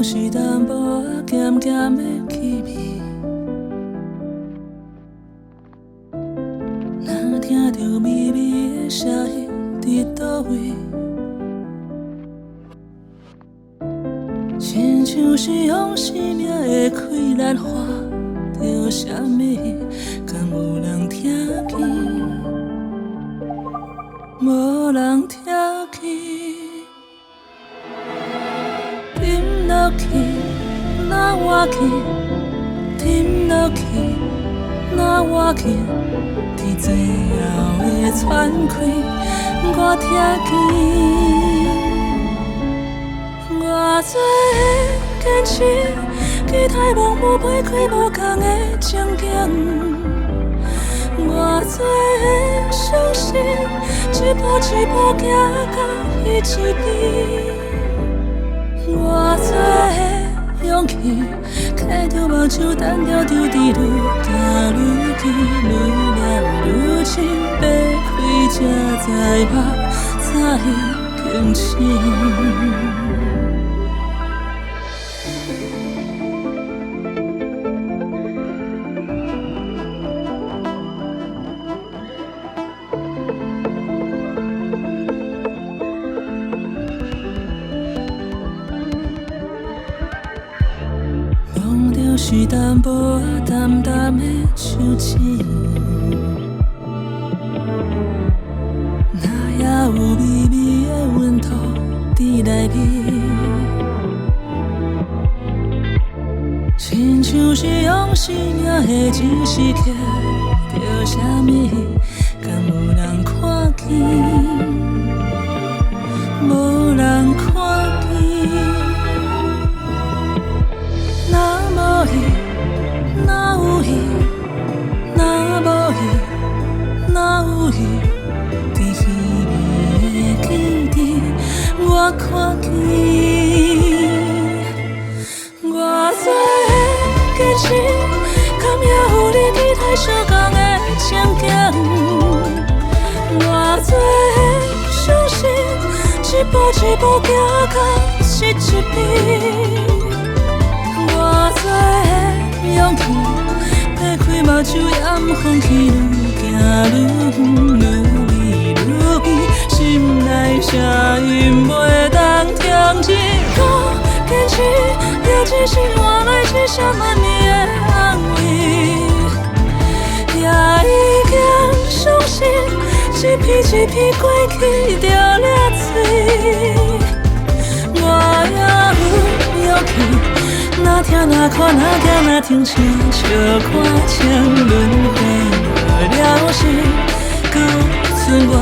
是淡薄仔咸咸的气味。若听着微微的声音伫倒位，亲像是用生命的开兰花着啥物，敢有人听见？无人听见。沉落去，若我去；沉落去，若我去。伫最后的喘气，我听见。偌多的坚持，期待盲目飞开无同的情景。偌多的伤心，一步一步行到彼一边。偌多的勇气，揢着目睭，等着丢伫愈行愈近，愈念愈深，掰开才知目早已经醒。是淡薄仔淡淡的手指，那也有微微的温度伫内面，亲像是用生命的指示刻着啥物，敢有人看见？无人看见。哪有伊？哪无伊？哪有伊？伫稀微的记忆，我看见。偌多的坚持，敢也有你期待相同的情景。偌多的伤心，一步一步行到失一边。偌多的勇气，掰开目睭，掩风起，愈行愈远，愈离愈远，心内声音袂当停止。我坚持，了只是换来一声安尼的安慰，也已经伤心，一片一片过去着掠水。我也有勇气。若听若看若惊若听，像笑看情轮回无了时，搁有剩我。